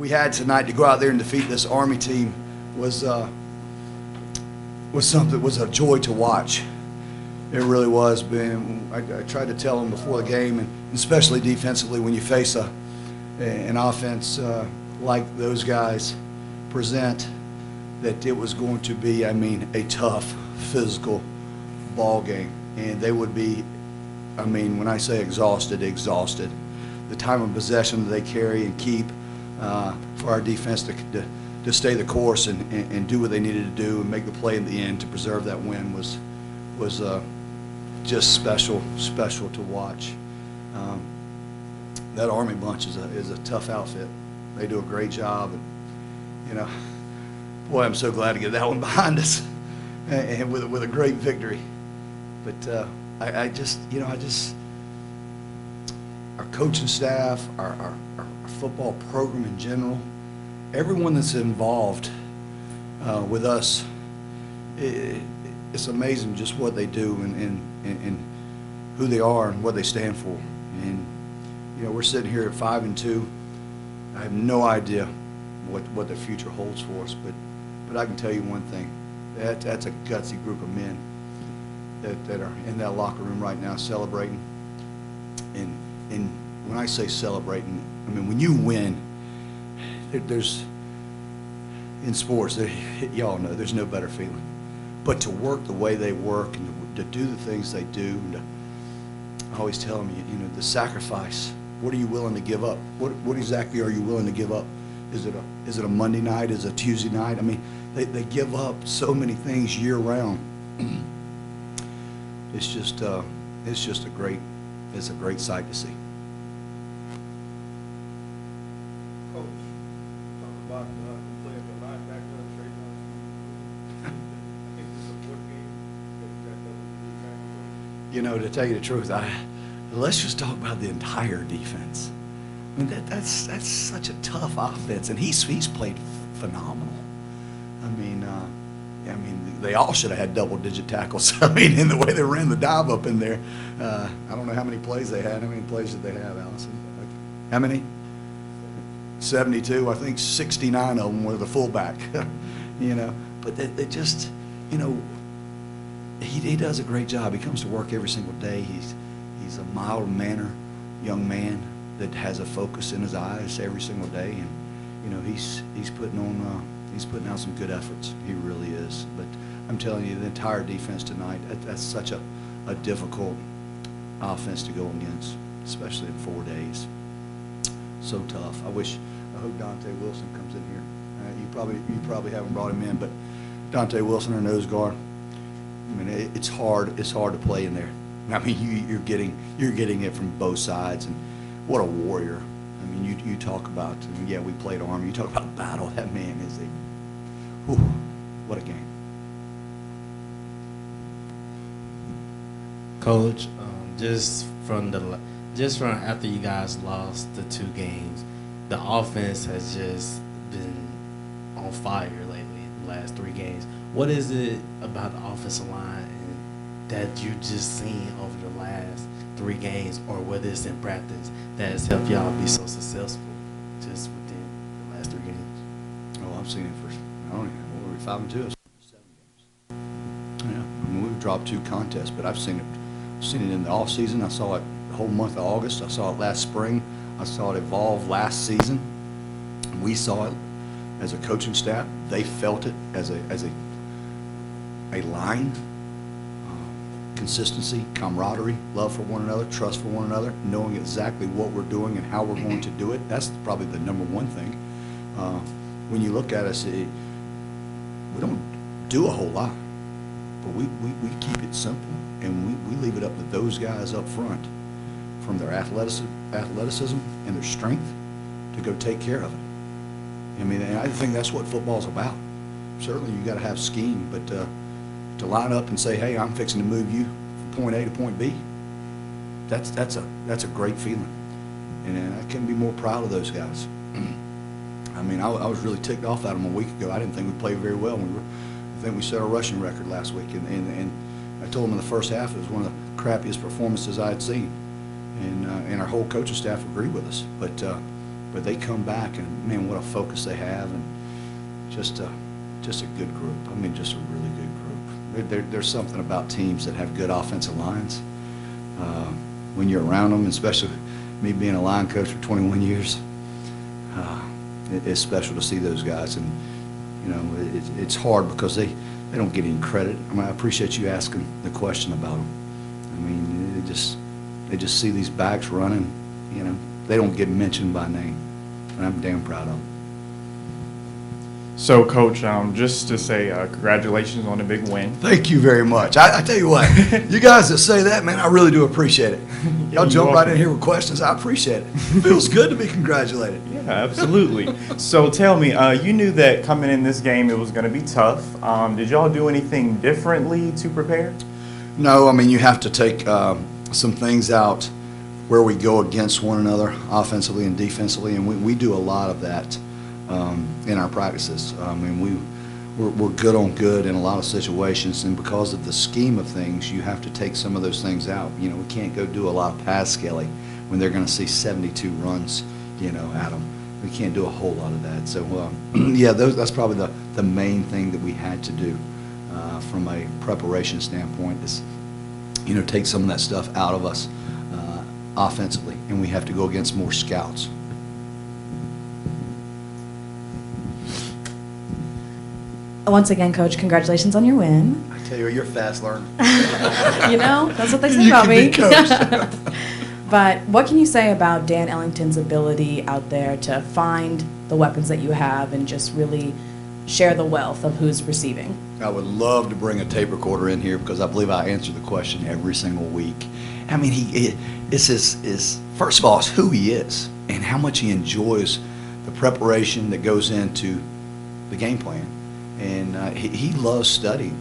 we had tonight to go out there and defeat this Army team was a joy to watch. It really was. I tried to tell them before the game, and especially defensively, when you face an offense like those guys present, that it was going to be, a tough, physical ball game, and they would be, when I say exhausted. The time of possession that they carry and keep for our defense to stay the course and do what they needed to do and make the play in the end to preserve that win was just special to watch. That Army bunch is a tough outfit. They do a great job, and boy, I'm so glad to get that one behind us and with a great victory. But I just our coaching staff, our football program in general, everyone that's involved with us, it's amazing just what they do and who they are and what they stand for. And we're sitting here at 5-2. I have no idea what the future holds for us, but I can tell you one thing: that's a gutsy group of men that are in that locker room right now celebrating. And when I say celebrating, when you win, there's in sports, y'all know there's no better feeling. But to work the way they work and to do the things they do, and I always tell them, the sacrifice. What are you willing to give up? What exactly are you willing to give up? Is it a Monday night? Is it a Tuesday night? They give up so many things year round. It's just a great sight to see. Coach, talk about the play of the linebacker, Trey Johnson. I think this is a fourth game that you got double. To tell you the truth, let's just talk about the entire defense. That's such a tough offense, and he's played phenomenal. They all should have had double-digit tackles. In the way they ran the dive up in there. I don't know how many plays they had. How many plays did they have, Allison? How many? 72. I think 69 of them were the fullback. But they just, he does a great job. He comes to work every single day. He's a mild-mannered young man that has a focus in his eyes every single day, and he's putting out some good efforts. He really is. But I'm telling you, the entire defense tonight, that's such a difficult offense to go against, especially in 4 days. So tough. I hope Dante Wilson comes in here. You probably haven't brought him in, but Dante Wilson, our nose guard. It's hard to play in there. You're getting it from both sides, and what a warrior. You talk about, we played Army. You talk about battle. That man is what a game. Coach, just from after you guys lost the 2 games, the offense has just been on fire lately. The last 3 games. What is it about the offensive line that you just seen over the last 3 games, or whether it's in practice, that has helped y'all be so successful just within the last 3 games? Oh, I've seen it for, I don't even know, what were we, 5-2? 7 games. Yeah, we've dropped 2 contests, but I've seen it in the off season. I saw it the whole month of August. I saw it last spring. I saw it evolve last season. We saw it as a coaching staff. They felt it as a line. Consistency, camaraderie, love for one another, trust for one another, knowing exactly what we're doing and how we're going to do it. That's probably the number one thing. When you look at us, we don't do a whole lot, but we keep it simple, and we leave it up to those guys up front, from their athleticism and their strength, to go take care of it. And I think that's what football's about. Certainly you got to have scheme, but to line up and say, hey, I'm fixing to move you from point A to point B, that's a great feeling. And I couldn't be more proud of those guys. I was really ticked off at them a week ago. I didn't think we played very well. I think we set our rushing record last week. And I told them in the first half it was one of the crappiest performances I had seen. And our whole coaching staff agreed with us. But but they come back and, man, what a focus they have, and just a good group. I mean, just a really good group. There's something about teams that have good offensive lines. When you're around them, especially me being a line coach for 21 years, it's special to see those guys. And, you know, it's hard because they don't get any credit. I mean, I appreciate you asking the question about them. I mean, they just see these backs running, you know. They don't get mentioned by name, and I'm damn proud of them. So, Coach, just to say congratulations on the big win. Thank you very much. I tell you what, you guys that say that, man, I really do appreciate it. Y'all jump right in here with questions. I appreciate it. It feels good to be congratulated. Yeah, absolutely. So tell me, you knew that coming in this game it was going to be tough. Did y'all do anything differently to prepare? No, I mean, you have to take some things out where we go against one another offensively and defensively, and we do a lot of that in our practices. I mean, we're good on good in a lot of situations, and because of the scheme of things, you have to take some of those things out. You know, we can't go do a lot of pass scaling when they're going to see 72 runs, you know, at them. We can't do a whole lot of that. So, yeah, that's probably the main thing that we had to do from a preparation standpoint is, you know, take some of that stuff out of us offensively, and we have to go against more scouts. Once again, Coach, congratulations on your win. I tell you, you're a fast learner. You know, that's what they say You about can me. be coached. But what can you say about Dan Ellington's ability out there to find the weapons that you have and just really share the wealth of who's receiving? I would love to bring a tape recorder in here because I believe I answer the question every single week. I mean, first of all, it's who he is and how much he enjoys the preparation that goes into the game plan. And he loves studying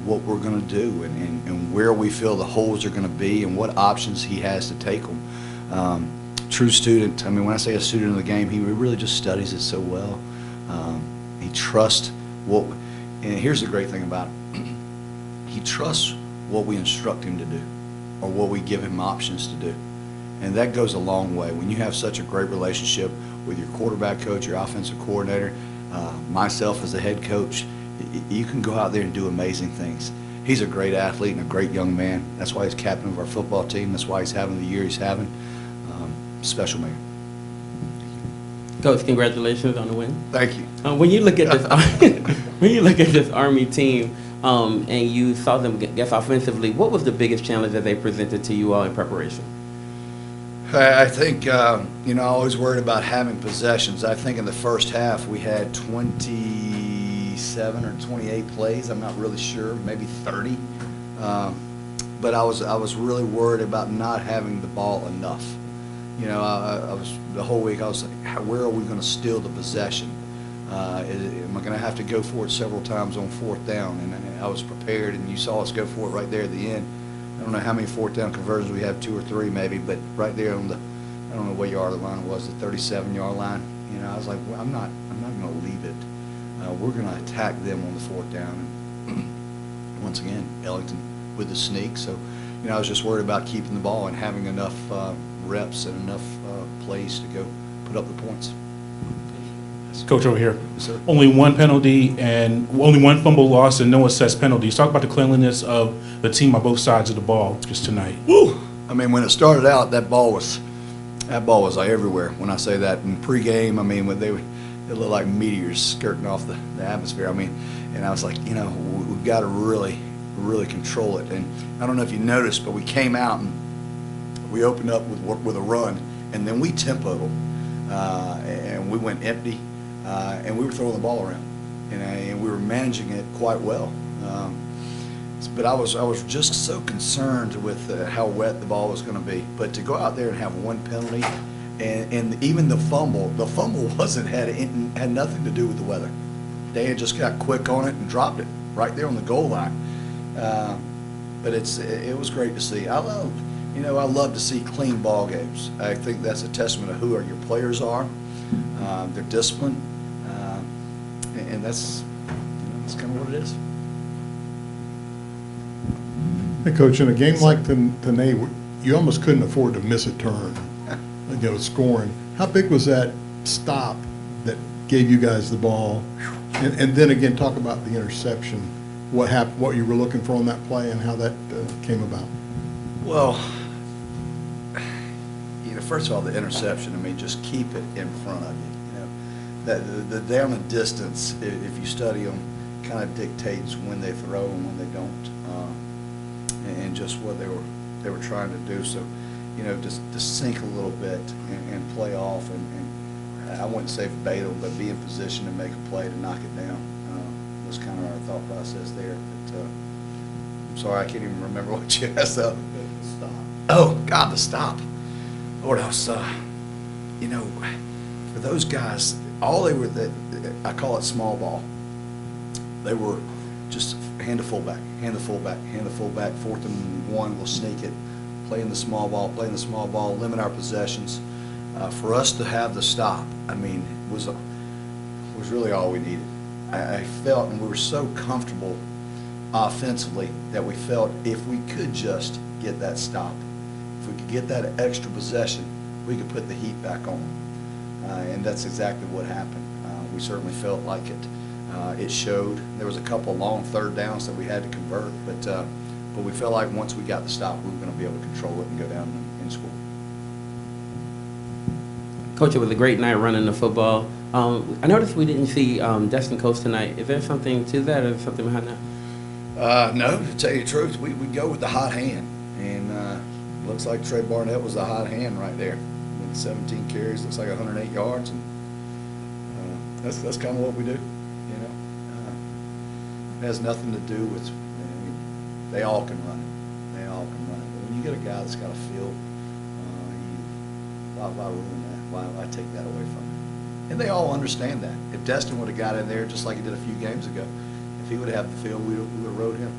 what we're going to do and where we feel the holes are going to be and what options he has to take them. True student. I mean, when I say a student of the game, he really just studies it so well. He trusts and here's the great thing about it. He trusts what we instruct him to do or what we give him options to do. And that goes a long way. When you have such a great relationship with your quarterback coach, your offensive coordinator, myself as a head coach, you can go out there and do amazing things. He's a great athlete and a great young man. That's why he's captain of our football team. That's why he's having the year he's having. Special man. Coach, congratulations on the win. Thank you. When you look at this Army team, and you saw them get offensively, what was the biggest challenge that they presented to you all in preparation? I think, you know, I always worried about having possessions. I think in the first half we had 27 or 28 plays. I'm not really sure, maybe 30. But I was really worried about not having the ball enough. You know, I was the whole week I was like, where are we going to steal the possession? Am I going to have to go for it several times on fourth down? And I was prepared, and you saw us go for it right there at the end. I don't know how many fourth down conversions we have, 2 or 3 maybe, but right there on the, I don't know what yard the line was, the 37-yard line. You know, I was like, well, I'm not going to leave it. We're going to attack them on the fourth down. And once again, Ellington with the sneak. So, you know, I was just worried about keeping the ball and having enough reps and enough plays to go put up the points. Coach over here. Yes, sir. Only one penalty and only one fumble loss and no assessed penalties. Talk about the cleanliness of the team on both sides of the ball just tonight. Woo! I mean, when it started out, that ball was like everywhere. When I say that in pregame, I mean, when they looked like meteors skirting off the atmosphere. I mean, and I was like, you know, we've got to really control it. And I don't know if you noticed, but we came out and we opened up with a run, and then we tempoed them, and we went empty. And we were throwing the ball around, and we were managing it quite well. But I was just so concerned with how wet the ball was going to be. But to go out there and have one penalty, and even the fumble had nothing to do with the weather. They had just got quick on it and dropped it right there on the goal line. But it was great to see. I love to see clean ball games. I think that's a testament of who your players are, their discipline. And that's kind of what it is. Hey, Coach, in a game like tonight, you almost couldn't afford to miss a turn. scoring. How big was that stop that gave you guys the ball? And then again, talk about the interception. What happened? What you were looking for on that play, and how that came about. Well, first of all, the interception, I mean, just keep it in front of you. That the down and distance, if you study them, kind of dictates when they throw and when they don't, and just what they were trying to do. So, just to sink a little bit and play off, and I wouldn't say verbatim, but be in position to make a play to knock it down. Was kind of our thought process there. But I'm sorry, I can't even remember what you asked. The stop. Oh God, the stop. Lord, I was, for those guys, all they were, I call it small ball. They were just hand the fullback, hand the fullback, hand the fullback, 4th and 1, we'll sneak it, playing the small ball, limit our possessions. For us to have the stop, I mean, was really all we needed. I felt, and we were so comfortable offensively, that we felt if we could just get that stop, if we could get that extra possession, we could put the heat back on. And that's exactly what happened. We certainly felt like it. It showed. There was a couple of long third downs that we had to convert, but we felt like once we got the stop, we were going to be able to control it and go down and score. Coach, it was a great night running the football. I noticed we didn't see Destin Coates tonight. Is there something to that, or something behind that? No, to tell you the truth, we go with the hot hand, and looks like Trey Barnett was the hot hand right there. With 17 carries, looks like 108 yards, and that's kind of what we do. It has nothing to do with. They all can run it. They all can run it. But when you get a guy that's got a feel, why ruin that? Why take that away from him? And they all understand that. If Destin would have got in there just like he did a few games ago, if he would have had the field, we would have rode him.